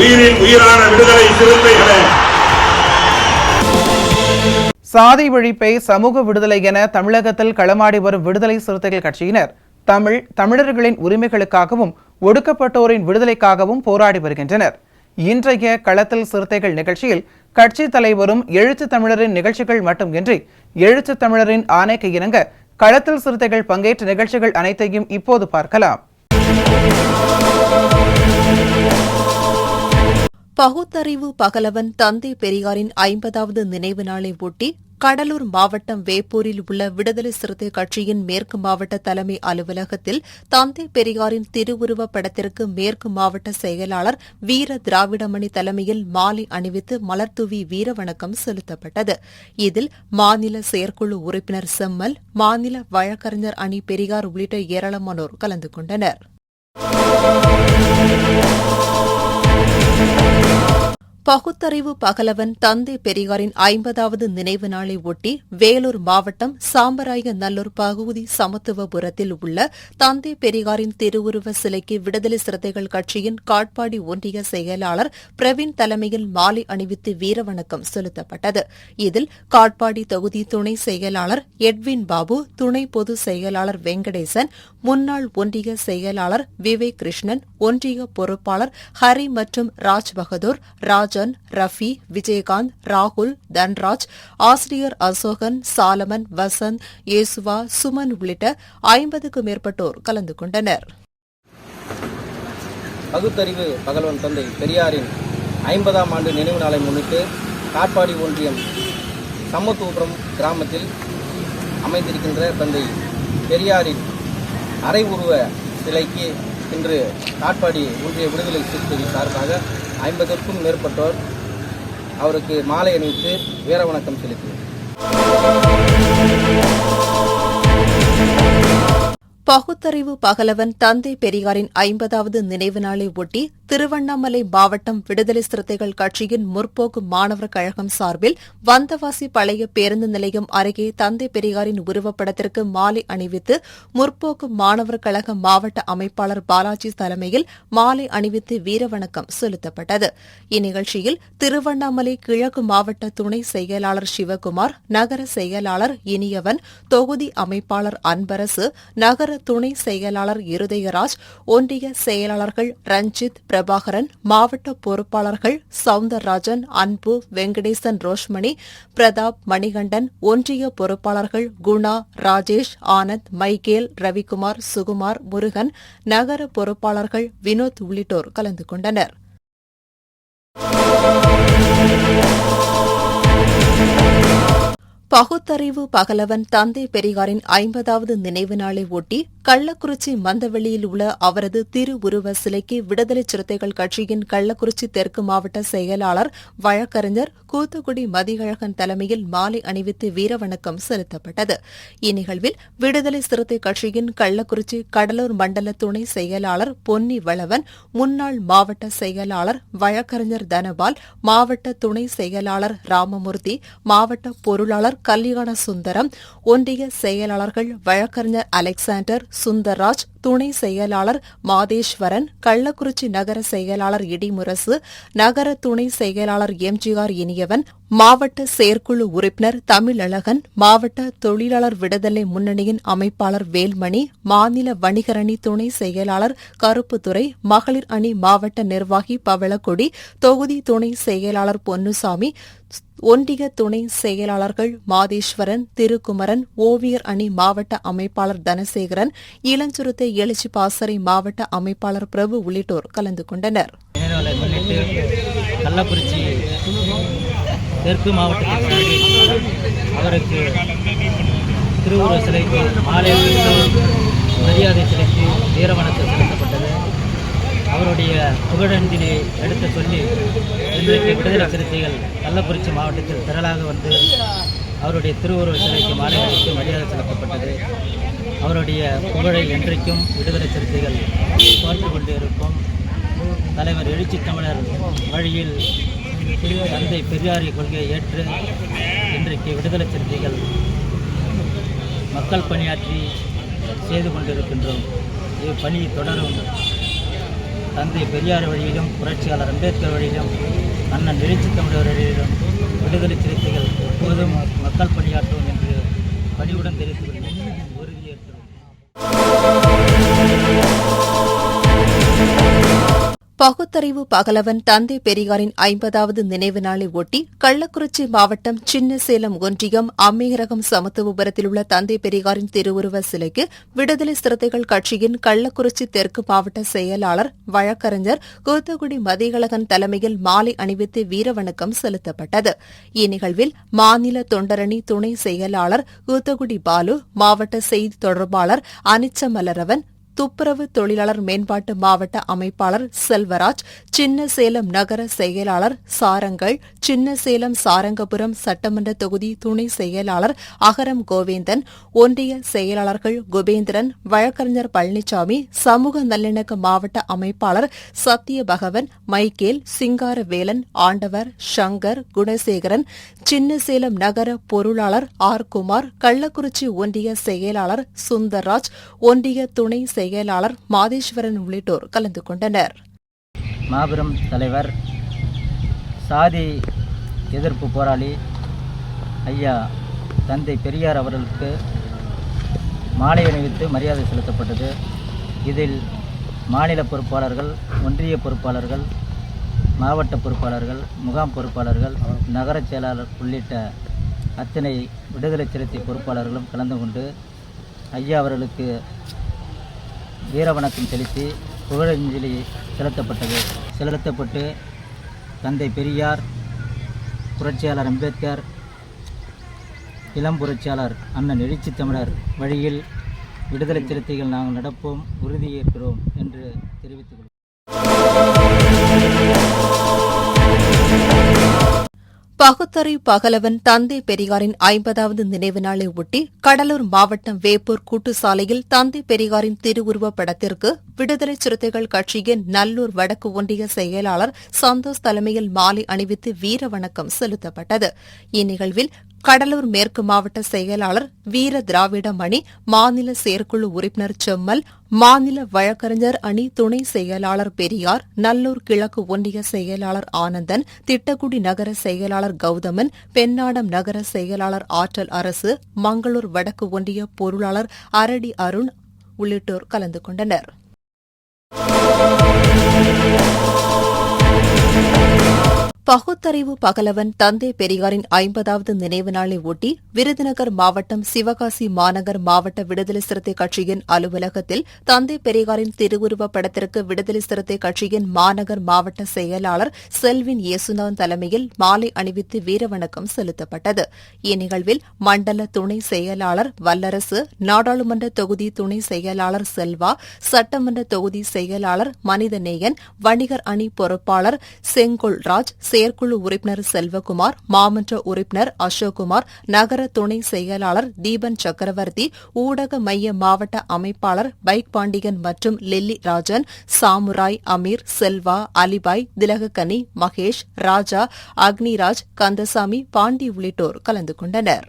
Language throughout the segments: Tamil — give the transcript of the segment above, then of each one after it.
உயிரின் உயிரான விடுதலை சிறுத்தைகளே, சாதி ஒழிப்பை சமூக விடுதலை என தமிழகத்தில் களமாடி வரும் விடுதலை சிறுத்தைகள் கட்சியினர் தமிழர்களின் உரிமைகளுக்காகவும் ஒடுக்கப்பட்டோரின் விடுதலைக்காகவும் போராடி வருகின்றனர். இன்றைய களத்தில் சிறுத்தைகள் நிகழ்ச்சியில் கட்சி தலைவரும் எழுத்து தமிழரின் நிகழ்ச்சிகள் மட்டுமின்றி எழுத்து தமிழரின் ஆணைக்கு இணங்க களத்தில் சிறுத்தைகள் பங்கேற்ற நிகழ்ச்சிகள் அனைத்தையும் இப்போது பார்க்கலாம். பகுத்தறிவு பகலவன் தந்தை பெரியாரின் 50வது நினைவு நாளை ஒட்டி கடலூர் மாவட்டம் வேப்பூரில் உள்ள விடுதலை சிறுத்தை கட்சியின் மேற்கு மாவட்ட தலைமை அலுவலகத்தில் தந்தை பெரியாரின் திருவுருவப் படத்திற்கு மேற்கு மாவட்ட செயலாளர் வீர திராவிடமணி தலைமையில் மாலை அணிவித்து மலர்தூவி வீரவணக்கம் செலுத்தப்பட்டது. இதில் மாநில செயற்குழு உறுப்பினர் செம்மல், மாநில வழக்கறிஞர் அணி பெரியார் உள்ளிட்ட ஏராளமானோர் கலந்து கொண்டனர். பகுத்தறிவு பகலவன் தந்தை பெரியாரின் 50வது நினைவு நாளை ஒட்டி வேலூர் மாவட்டம் சாம்பராய நல்லூர் பகுதி சமத்துவபுரத்தில் உள்ள தந்தை பெரியாரின் திருவுருவ சிலைக்கு விடுதலை சிறுத்தைகள் கட்சியின் காட்பாடி ஒன்றிய செயலாளர் பிரவீன் தலைமையில் மாலை அணிவித்து வீரவணக்கம் செலுத்தப்பட்டது. இதில் காட்பாடி தொகுதி துணை செயலாளர் எட்வின் பாபு, துணை பொதுச் செயலாளர் வெங்கடேசன், முன்னாள் ஒன்றிய செயலாளர் விவேக் கிருஷ்ணன், ஒன்றிய பொறுப்பாளர் ஹரி மற்றும் ராஜ் பகதூர், ராஜன், ரஃபி, விஜயகாந்த், ராகுல், தன்ராஜ், ஆசிரியர் அசோகன், சாலமன், வசந்த், யேசுவா, சுமன் உள்ளிட்ட 50க்கும் மேற்பட்டோர் கலந்து கொண்டனர். பகுத்தறிவு பகலவன் தந்தை பெரியாரின் 50ஆம் ஆண்டு நினைவு நாளை முன்னிட்டு காட்பாடி ஒன்றியம் சமத்துவபுரம் கிராமத்தில் அமைந்திருக்கின்ற தந்தை பெரியாரின் அரை உருவ சிலைக்கு இன்று காட்பாடி ஒன்றிய விடுதலை சிறுத்தைகள் சார்பாக 50க்கும் மேற்பட்டோர் அவருக்கு மாலை அணிவித்து வீரவணக்கம் செலுத்தினர். பகுத்தறிவு பகலவன் தந்தை பெரியாரின் 50வது நினைவு நாளை ஒட்டி திருவண்ணாமலை மாவட்டம் விடுதலை சிறுத்தைகள் கட்சியின் முற்போக்கு மாணவர் கழகம் சார்பில் வந்தவாசி பழைய பேருந்து நிலையம் அருகே தந்தை பெரியாரின் உருவப்படத்திற்கு மாலை அணிவித்து முற்போக்கு மாணவர் கழக மாவட்ட அமைப்பாளர் பாலாஜி தலைமையில் மாலை அணிவித்து வீரவணக்கம் செலுத்தப்பட்டது. இந்நிகழ்ச்சியில் திருவண்ணாமலை கிழக்கு மாவட்ட துணை செயலாளர் சிவகுமார், நகர செயலாளர் இனியவன், தொகுதி அமைப்பாளர் அன்பரசு, நகர துணை செயலாளர் இருதயராஜ், ஒன்றிய செயலாளர்கள் ரஞ்சித், பிரபாகரன், மாவட்ட பொறுப்பாளர்கள் சவுந்தரராஜன், அன்பு, வெங்கடேசன், ரோஷ்மணி, பிரதாப், மணிகண்டன், ஒன்றிய பொறுப்பாளர்கள் குணா, ராஜேஷ், ஆனந்த், மைக்கேல், ரவிக்குமார், சுகுமார், முருகன், நகர பொறுப்பாளர்கள் வினோத் உள்ளிட்டோர் கலந்து கொண்டனர். பகுத்தறிவு பகலவன் தந்தை பெரியாரின் 50வது நினைவு நாளை ஒட்டி கள்ளக்குறிச்சி மந்தவெளியில் உள்ள அவரது திருவுருவ சிலைக்கு விடுதலை சிறுத்தைகள் கட்சியின் கள்ளக்குறிச்சி தெற்கு மாவட்ட செயலாளர் வழக்கறிஞர் கூத்துக்குடி மதியழகன் தலைமையில் மாலை அணிவித்து வீரவணக்கம் செலுத்தப்பட்டது. இந்நிகழ்வில் விடுதலை சிறுத்தை கட்சியின் கள்ளக்குறிச்சி கடலூர் மண்டல துணை செயலாளர் பொன்னி வளவன், முன்னாள் மாவட்ட செயலாளர் வழக்கறிஞர் தனபால், மாவட்ட துணை செயலாளர் ராமமூர்த்தி, மாவட்ட பொருளாளர் கல்யாண சுந்தரம், ஒன்றிய செயலாளர்கள் வழக்கறிஞர் அலெக்சாண்டர், சுந்தர்ராஜ், துணை செயலாளர் மாதேஸ்வரன், கள்ளக்குறிச்சி நகர செயலாளர் இடிமுரசு, நகர துணை செயலாளர் எம்ஜிஆர் இனியவன், மாவட்ட செயற்குழு உறுப்பினர் தமிழழகன், மாவட்ட தொழிலாளர் விடுதலை முன்னணியின் அமைப்பாளர் வேல்மணி, மாநில வணிகர் அணி துணை செயலாளர் கருப்புத்துறை, மகளிர் அணி மாவட்ட நிர்வாகி பவளக்கொடி, தொகுதி துணை செயலாளர் பொன்னுசாமி, ஒன்றிய துணை செயலாளர்கள் மாதேஸ்வரன், திருக்குமரன், ஓவியர் அணி மாவட்ட அமைப்பாளர் தனசேகரன், இளஞ்சுருத்தை எழுச்சி பாசறை மாவட்ட அமைப்பாளர் பிரபு உள்ளிட்டோர் கலந்து கொண்டனர். கள்ளக்குறிச்சி தெற்கு மாவட்டத்தில் அவருக்கு திருவுருவ சிலைக்கு மாலை மரியாதை செலுத்தி வீரவணக்கம் செலுத்தப்பட்டது. அவருடைய புகழஞ்சலி எடுத்து சொல்லி இன்றைக்கு விடுதலை சிறுத்தைகள் கள்ளக்குறிச்சி மாவட்டத்தில் திரளாக வந்து அவருடைய திருவுருவ சிலைக்கு மாலை அணிவித்து மரியாதை செலுத்தப்பட்டது. அவருடைய புகழை என்றைக்கும் விடுதலை சிறுத்தைகள் போர்த்து கொண்டு இருக்கும். தலைவர் எழுச்சி தமிழர் வழியில் தந்தை பெரியாரிய கொள்கையை ஏற்று இன்றைக்கு விடுதலை சிறுத்தைகள் மக்கள் பணியாற்றி செய்து கொண்டிருக்கின்றோம். இப்பணி தொடரும். தந்தை பெரியார் வழியிலும் புரட்சியாளர் அம்பேத்கர் வழியிலும் அண்ணன் எழுச்சி தமிழர் வழியிலும் விடுதலை சிறுத்தைகள் எப்போதும் மக்கள் பணியாற்றும் என்று பணிவுடன் தெரிவித்துக் கொள்கிறேன். உறுதியேற்கிறோம். பகுத்தறிவு பகலவன் தந்தை பெரியாரின் 50வது நினைவு நாளை ஒட்டி கள்ளக்குறிச்சி மாவட்டம் சின்னசேலம் ஒன்றியம் அம்மீரகம் சமத்துவபுரத்தில் உள்ள தந்தை பெரியாரின் திருவுருவ சிலைக்கு விடுதலை சிறுத்தைகள் கட்சியின் கள்ளக்குறிச்சி தெற்கு மாவட்ட செயலாளர் வழக்கறிஞர் கூத்தக்குடி மதியழகன் தலைமையில் மாலை அணிவித்து வீரவணக்கம் செலுத்தப்பட்டது. இந்நிகழ்வில் மாநில தொண்டரணி துணை செயலாளர் கூத்தக்குடி பாலு, மாவட்ட செய்தி தொடர்பாளர் அனிச்சமலரவன், துப்புரவு தொழிலாளர் மேம்பாட்டு மாவட்ட அமைப்பாளர் செல்வராஜ், சின்னசேலம் நகர செயலாளர் சாரங்கள், சின்னசேலம் சாரங்கபுரம் சட்டமன்ற தொகுதி துணை செயலாளர் அகரம் கோவேந்தன், ஒன்றிய செயலாளர்கள் குபேந்திரன், வழக்கறிஞர் பழனிசாமி, சமூக நல்லிணக்க மாவட்ட அமைப்பாளர் சத்தியபகவன், மைக்கேல், சிங்காரவேலன், ஆண்டவர், சங்கர், குணசேகரன், சின்னசேலம் நகர பொருளாளர் ஆர் குமார், கள்ளக்குறிச்சி ஒன்றிய செயலாளர் சுந்தர்ராஜ், ஒன்றிய துணை செயலாளர் மாதேஸ்வரன் உள்ளிட்டோர் கலந்து கொண்டனர். மாபெரும் தலைவர், சாதி எதிர்ப்பு போராளி ஐயா தந்தை பெரியார் அவர்களுக்கு மாலை அணிவித்து மரியாதை செலுத்தப்பட்டது. இதில் மாநில பொறுப்பாளர்கள், ஒன்றிய பொறுப்பாளர்கள், மாவட்ட பொறுப்பாளர்கள், முகாம் பொறுப்பாளர்கள், நகர செயலாளர் உள்ளிட்ட அத்தனை விடுதலை சிறுத்தை பொறுப்பாளர்களும் கலந்து கொண்டு ஐயா அவர்களுக்கு வீரவணக்கம் செலுத்தி புகழஞ்சலி செலுத்தப்பட்டு தந்தை பெரியார், புரட்சியாளர் அம்பேத்கர், இளம் புரட்சியாளர் அண்ணன் எழுச்சி தமிழர் வழியில் விடுதலை சிறுத்தைகள் நாங்கள் நடப்போம், உறுதியேற்கிறோம் என்று தெரிவித்துக் கொள்கிறோம். பகுத்தறிவு பகலவன் தந்தை பெரியாரின் 50வது நினைவு நாளை ஒட்டி கடலூர் மாவட்டம் வேப்பூர் கூட்டுச்சாலையில் தந்தை பெரியாரின் திருவுருவப் படத்திற்கு விடுதலை சிறுத்தைகள் கட்சியின் நல்லூர் வடக்கு ஒன்றிய செயலாளர் சந்தோஷ் தலைமையில் மாலை அணிவித்து வீரவணக்கம் செலுத்தப்பட்டது. இந்நிகழ்வில் கடலூர் மேற்கு மாவட்ட செயலாளர் வீர திராவிட மணி, மாநில செயற்குழு உறுப்பினர் செம்மல், மாநில வழக்கறிஞர் அணி துணை செயலாளர் பெரியார், நல்லூர் கிழக்கு ஒன்றிய செயலாளர் ஆனந்தன், திட்டக்குடி நகர செயலாளர் கௌதமன், பெண்ணாடம் நகர செயலாளர் ஆற்றல் அரசு, மங்களூர் வடக்கு ஒன்றிய பொருளாளர் அரடி அருண் உள்ளிட்டோர் கலந்து கொண்டனர். பகுத்தறிவு பகலவன் தந்தை பெரியாரின் 50வது நினைவு நாளை ஒட்டி விருதுநகர் மாவட்டம் சிவகாசி மாநகர் மாவட்ட விடுதலை சிறுத்தை கட்சியின் அலுவலகத்தில் தந்தை பெரியாரின் திருவுருவப் படத்திற்கு விடுதலை சிறுத்தை கட்சியின் மாநகர் மாவட்ட செயலாளர் செல்வின் இயேசுநாதன் தலைமையில் மாலை அணிவித்து வீரவணக்கம் செலுத்தப்பட்டது. இந்நிகழ்வில் மண்டல துணை செயலாளர் வல்லரசு, நாடாளுமன்ற தொகுதி துணை செயலாளர் செல்வா, சட்டமன்ற தொகுதி செயலாளர் மனிதநேயன், வணிகர் அணி பொறுப்பாளர் செங்கோல்ராஜ், செயற்குழு உறுப்பினர் செல்வகுமார், மாமன்ற உறுப்பினர் அசோக்குமார், நகர துணை செயலாளர் தீபன் சக்கரவர்த்தி, ஊடக மைய மாவட்ட அமைப்பாளர் பைக் பாண்டியன் மற்றும் லெல்லி ராஜன், சாமுராய், அமீர், செல்வா, அலிபாய், திலகக்கனி, மகேஷ், ராஜா, அக்னிராஜ், கந்தசாமி, பாண்டி உள்ளிட்டோர் கலந்து கொண்டனர்.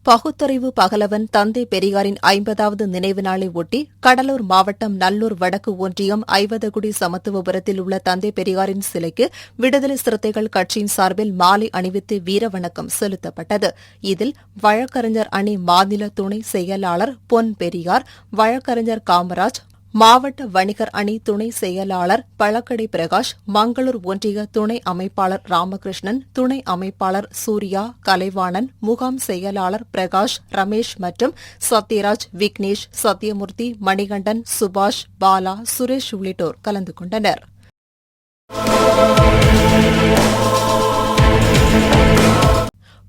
பகுத்தறிவு பகலவன் தந்தை பெரியாரின் 50வது நினைவு நாளை ஒட்டி கடலூர் மாவட்டம் நல்லூர் வடக்கு ஒன்றியம் ஐவதகுடி சமத்துவபுரத்தில் உள்ள தந்தை பெரியாரின் சிலைக்கு விடுதலை சிறுத்தைகள் கட்சியின் சார்பில் மாலை அணிவித்து வீரவணக்கம் செலுத்தப்பட்டது. இதில் வழக்கறிஞர் அணி மாநில துணை செயலாளர் பொன் பெரியார், வழக்கறிஞர் காமராஜ், மாவட்ட வணிகர் அணி துணை செயலாளர் பழக்கடை பிரகாஷ், மங்களூர் ஒன்றிய துணை அமைப்பாளர் ராமகிருஷ்ணன், துணை அமைப்பாளர் சூர்யா, கலைவாணன், முகாம் செயலாளர் பிரகாஷ், ரமேஷ் மற்றும் சத்யராஜ், விக்னேஷ், சத்யமூர்த்தி, மணிகண்டன், சுபாஷ், பாலா, சுரேஷ் உள்ளிட்டோர் கலந்து கொண்டனர்.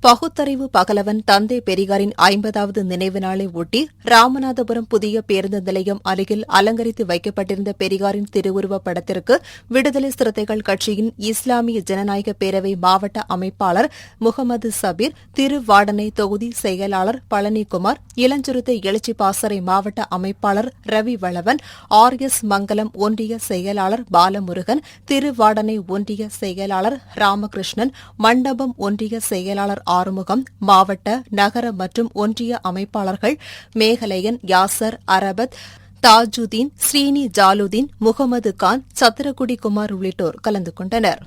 பகுத்தறிவு பகலவன் தந்தை பெரியாரின் 50வது நினைவு நாளை ஒட்டி ராமநாதபுரம் புதிய பேருந்து நிலையம் அருகில் அலங்கரித்து வைக்கப்பட்டிருந்த பெரியாரின் திருவுருவப் படத்திற்கு விடுதலை சிறுத்தைகள் கட்சியின் இஸ்லாமிய ஜனநாயக பேரவை மாவட்ட அமைப்பாளர் முகமது சபீர், திருவாடனை தொகுதி செயலாளர் பழனிக்குமார், இளஞ்சிறுத்தை எழுச்சி பாசறை மாவட்ட அமைப்பாளர் ரவி வளவன், RS மங்கலம் ஒன்றிய செயலாளர் பாலமுருகன், திருவாடனை ஒன்றிய செயலாளர் ராமகிருஷ்ணன், மண்டபம் ஒன்றிய செயலாளர் ஆறுமுகம், மாவட்ட நகர மற்றும் ஒன்றிய அமைப்பாளர்கள் மேகலையன், யாசர், அரபத், தாஜுதீன், ஸ்ரீனி ஜாலுதீன், முகமது கான், சத்திரகுடி குமார் உள்ளிட்டோர் கலந்து கொண்டனர்.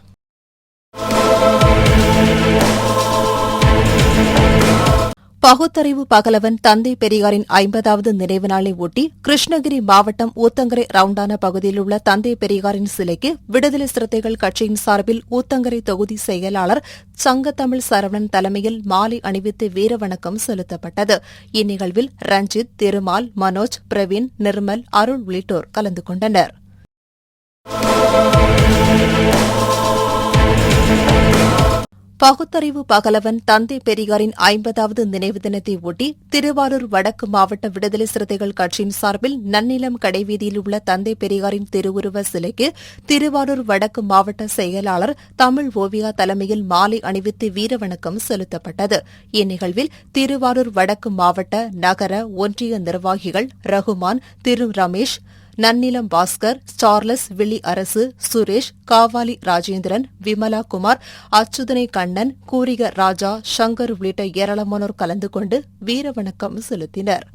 பகுத்தறிவு பகலவன் தந்தை பெரியாரின் 50வது நினைவு நாளை ஒட்டி கிருஷ்ணகிரி மாவட்டம் ஊத்தங்கரை ரவுண்டான பகுதியில் உள்ள தந்தை பெரியாரின் சிலைக்கு விடுதலை சிறுத்தைகள் கட்சியின் சார்பில் ஊத்தங்கரை தொகுதி செயலாளர் சங்கத்தமிழ் சரவணன் தலைமையில் மாலை அணிவித்து வீரவணக்கம் செலுத்தப்பட்டது. இந்நிகழ்வில் ரஞ்சித், திருமால், மனோஜ், பிரவீன், நிர்மல், அருள் உள்ளிட்டோர் கலந்து கொண்டனர். பகுத்தறிவு பகலவன் தந்தை பெரியாரின் 50வது நினைவு தினத்தை ஒட்டி திருவாரூர் வடக்கு மாவட்ட விடுதலை சிறுத்தைகள் கட்சியின் சார்பில் நன்னிலம் கடைவீதியில் உள்ள தந்தை பெரியாரின் திருவுருவ சிலைக்கு திருவாரூர் வடக்கு மாவட்ட செயலாளர் தமிழ் ஓவியா தலைமையில் மாலை அணிவித்து வீரவணக்கம் செலுத்தப்பட்டது. இந்நிகழ்வில் திருவாரூர் வடக்கு மாவட்ட நகர ஒன்றிய நிர்வாகிகள் ரகுமான், திரு ரமேஷ், நன்னிலம் பாஸ்கர், சார்லஸ், வில்லி அரசு, சுரேஷ், காவாலி ராஜேந்திரன், விமலா குமார், அச்சுதனை கண்ணன், கூரிக ராஜா, சங்கர் உள்ளிட்ட ஏராளமானோர் கலந்து கொண்டு வீரவணக்கம் செலுத்தினர்.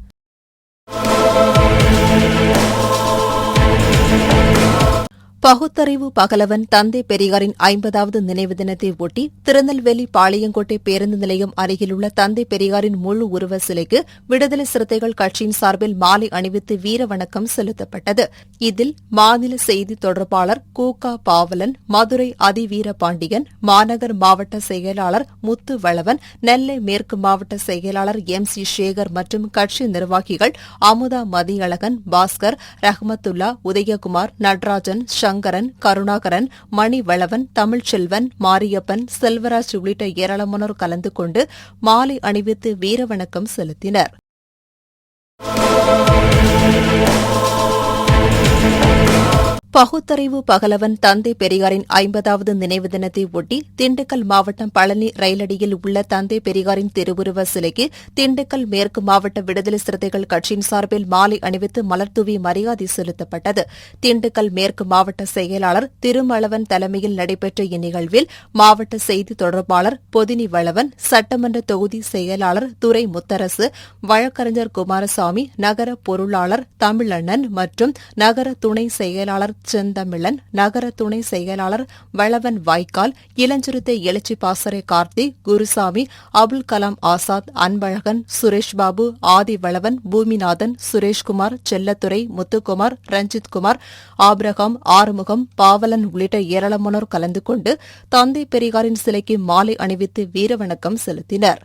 பகுத்தறிவு பகலவன் தந்தை பெரியாரின் 50வது நினைவு தினத்தை ஒட்டி திருநெல்வேலி பாளையங்கோட்டை பேருந்து நிலையம் அருகிலுள்ள தந்தை பெரியாரின் முழு உருவ சிலைக்கு விடுதலை சிறுத்தைகள் கட்சியின் சார்பில் மாலை அணிவித்து வீரவணக்கம் செலுத்தப்பட்டது. இதில் மாநில செய்தி தொடர்பாளர் கூகா பாவலன், மதுரை அதிவீர பாண்டியன், மாநகர் மாவட்ட செயலாளர் முத்து வளவன், நெல்லை மேற்கு மாவட்ட செயலாளர் MC சேகர் மற்றும் கட்சி நிர்வாகிகள் அமுதா மதியழகன், பாஸ்கர், ரஹ்மத்துல்லா, உதயகுமார், நடராஜன், சங்கரன், கருணாகரன், மணிவளவன், தமிழ்ச்செல்வன், மாரியப்பன், செல்வராஜ் உள்ளிட்ட ஏராளமானோர் கலந்து கொண்டு மாலை அணிவித்து வீரவணக்கம் செலுத்தினர். பகுத்தறிவு பகலவன் தந்தை பெரியாரின் 50வது நினைவு தினத்தை ஒட்டி திண்டுக்கல் மாவட்டம் பழனி ரயிலடியில் உள்ள தந்தை பெரியாரின் திருவுருவ சிலைக்கு திண்டுக்கல் மேற்கு மாவட்ட விடுதலை சிறுத்தைகள் கட்சியின் சார்பில் மாலை அணிவித்து மலர்தூவி மரியாதை செலுத்தப்பட்டது. திண்டுக்கல் மேற்கு மாவட்ட செயலாளர் திருமளவன் தலைமையில் நடைபெற்ற இந்நிகழ்வில் மாவட்ட செய்தி தொடர்பாளர் பொதினி வளவன், சட்டமன்ற தொகுதி செயலாளர் துரை முத்தரசு, வழக்கறிஞர் குமாரசாமி, நகர பொருளாளர் தமிழண்ணன் மற்றும் நகர துணை செயலாளர் செந்தமிழன், நகர துணை செயலாளர் வளவன் வாய்க்கால், இளஞ்சிறுத்தை எழுச்சி பாசறை கார்த்திக், குருசாமி, அபுல் கலாம் ஆசாத், அன்பழகன், சுரேஷ் பாபு, ஆதி வளவன், பூமிநாதன், சுரேஷ்குமார், செல்லத்துறை, முத்துக்குமார், ரஞ்சித்குமார், ஆபிரகாம், ஆறுமுகம், பாவலன் உள்ளிட்ட ஏராளமானோர் கலந்து கொண்டு தந்தை பெரியாரின் சிலைக்கு மாலை அணிவித்து வீரவணக்கம் செலுத்தினர்.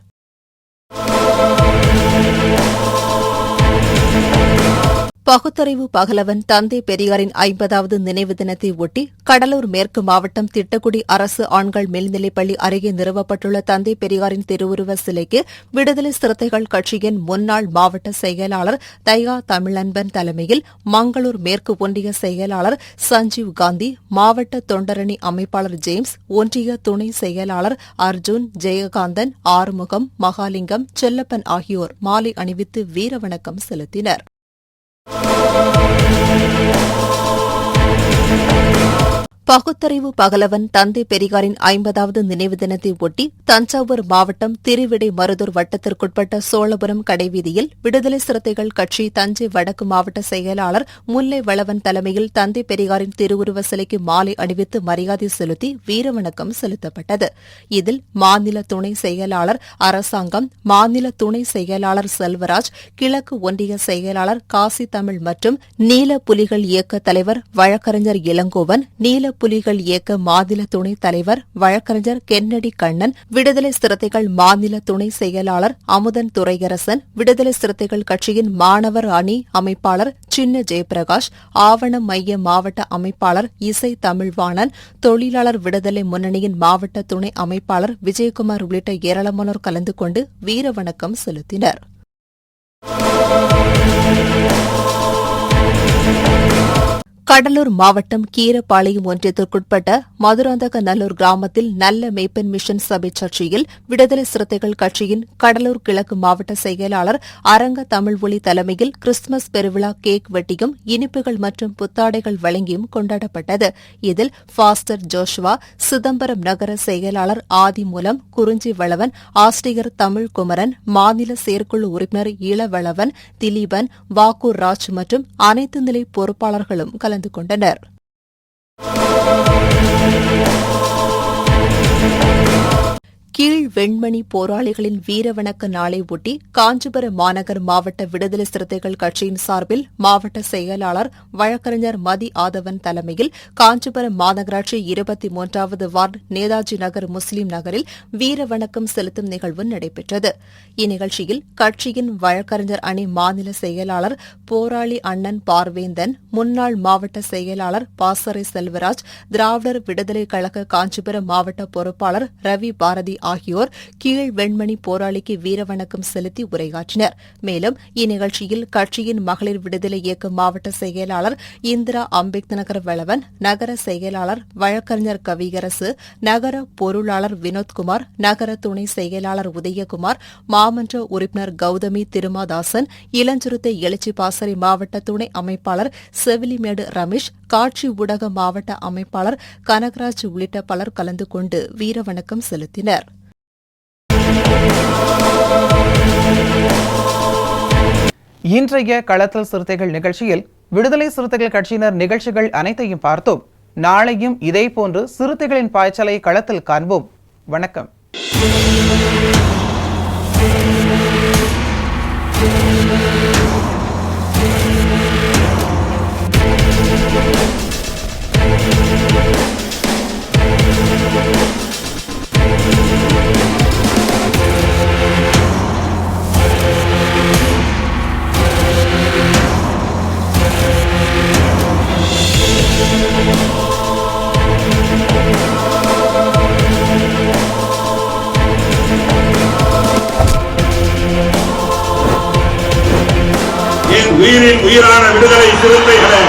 பகுத்தறிவு பகலவன் தந்தை பெரியாரின் 50வது நினைவு தினத்தை ஒட்டி கடலூர் மேற்கு மாவட்டம் திட்டக்குடி அரசு ஆண்கள் மேல்நிலைப்பள்ளி அருகே நிறுவப்பட்டுள்ள தந்தை பெரியாரின் திருவுருவ சிலைக்கு விடுதலை சிறுத்தைகள் கட்சியின் முன்னாள் மாவட்ட செயலாளர் தயா தமிழன்பன் தலைமையில் மங்களூர் மேற்கு ஒன்றிய செயலாளர் சஞ்சீவ் காந்தி, மாவட்ட தொண்டரணி அமைப்பாளர் ஜேம்ஸ், ஒன்றிய துணை செயலாளர் அர்ஜுன், ஜெயகாந்தன், ஆறுமுகம், மகாலிங்கம், செல்லப்பன் ஆகியோர் மாலை அணிவித்து வீரவணக்கம் செலுத்தினர். பகுத்தறிவு பகலவன் தந்தை பெரியாரின் 50வது நினைவு தினத்தை ஒட்டி தஞ்சாவூர் மாவட்டம் திருவிடைமருதூர் வட்டத்திற்குட்பட்ட சோழபுரம் கடைவீதியில் விடுதலை சிறுத்தைகள் கட்சி தஞ்சை வடக்கு மாவட்ட செயலாளர் முல்லை வளவன் தலைமையில் தந்தை பெரியாரின் திருவுருவ சிலைக்கு மாலை அணிவித்து மரியாதை செலுத்தி வீரவணக்கம் செலுத்தப்பட்டது. இதில் மாநில துணை செயலாளர் அரசாங்கம், மாநில துணை செயலாளர் செல்வராஜ், கிழக்கு ஒன்றிய செயலாளர் காசி தமிழ் மற்றும் நீல புலிகள் இயக்க தலைவர் வழக்கறிஞர் இளங்கோவன், நீல புலிகள் இயக்க மாநில துணைத் தலைவர் வழக்கறிஞர் கென்னடி கண்ணன், விடுதலை சிறுத்தைகள் மாநில துணை செயலாளர் அமுதன் துரையரசன், விடுதலை சிறுத்தைகள் கட்சியின் மாணவர் அணி அமைப்பாளர் சின்ன ஜெயபிரகாஷ், ஆவணம் மைய மாவட்ட அமைப்பாளர் இசை தமிழ்வாணன், தொழிலாளர் விடுதலை முன்னணியின் மாவட்ட துணை அமைப்பாளர் விஜயகுமார் உள்ளிட்ட ஏராளமானோர் கலந்து கொண்டு வீரவணக்கம் செலுத்தினர். கடலூர் மாவட்டம் கீரப்பாளையம் ஒன்றியத்திற்குட்பட்ட மதுராந்தகநல்லூர் கிராமத்தில் நல்ல மேய்ப்பன் மிஷன் சபை சர்ச்சையில் விடுதலை சிறுத்தைகள் கட்சியின் கடலூர் கிழக்கு மாவட்ட செயலாளர் அரங்க தமிழ் ஒளி தலைமையில் கிறிஸ்துமஸ் பெருவிழா கேக் வெட்டியும் இனிப்புகள் மற்றும் புத்தாடைகள் வழங்கியும் கொண்டாடப்பட்டது. இதில் பாஸ்டர் ஜோஷுவா, சிதம்பரம் நகர செயலாளர் ஆதிமூலம், குறிஞ்சி வளவன், ஆசிரியர் தமிழ்குமரன், மாநில செயற்குழு உறுப்பினர் இளவளவன், திலீபன், வாக்கூர் ராஜ் மற்றும் அனைத்து நிலை பொறுப்பாளர்களும் கலந்து கொண்டனர். கீழ் வெண்மணி போராளிகளின் வீரவணக்க நாளை ஒட்டி காஞ்சிபுரம் மாநகர் மாவட்ட விடுதலை சிறுத்தைகள் கட்சியின் சார்பில் மாவட்ட செயலாளர் வழக்கறிஞர் மதி ஆதவன் தலைமையில் காஞ்சிபுரம் மாநகராட்சி 23வது வார்டு நேதாஜி நகர் முஸ்லீம் நகரில் வீரவணக்கம் செலுத்தும் நிகழ்வு நடைபெற்றது. இந்நிகழ்ச்சியில் கட்சியின் வழக்கறிஞர் அணி மாநில செயலாளர் போராளி அண்ணன் பார்வேந்தன், முன்னாள் மாவட்ட செயலாளர் பாசறை செல்வராஜ், திராவிடர் விடுதலை கழக காஞ்சிபுரம் மாவட்ட பொறுப்பாளர் ரவி பாரதி ஆகியோர் கீழ் வெண்மணி போராளிக்கு வீரவணக்கம் செலுத்தி உரையாற்றினர். மேலும் இந்நிகழ்ச்சியில் கட்சியின் மகளிர் விடுதலை இயக்க மாவட்ட செயலாளர் இந்திரா அம்பேத்நகர் வளவன், நகர செயலாளர் வழக்கறிஞர் கவியரசு, நகர பொருளாளர் வினோத்குமார், நகர துணை செயலாளர் உதயகுமார், மாமன்ற உறுப்பினர் கௌதமி திருமாதாசன், இளஞ்சிறுத்தை எழுச்சி பாசறை மாவட்ட துணை அமைப்பாளர் செவிலிமேடு ரமேஷ், காட்சி ஊடக மாவட்ட அமைப்பாளர் கனகராஜ் உள்ளிட்ட பலர் கலந்து கொண்டு வீரவணக்கம் செலுத்தினர். இன்றைய களத்தல் சிறுத்தைகள் நிகழ்ச்சியில் விடுதலை சிறுத்தைகள் கட்சியினர் நிகழ்ச்சிகள் அனைத்தையும் பார்த்தோம். நாளையும் இதேபோன்று சிறுத்தைகளின் பாய்ச்சலை களத்தில் காண்போம். வணக்கம். உயிரின் உயிரான விடுதலை சிறுத்தைகளே,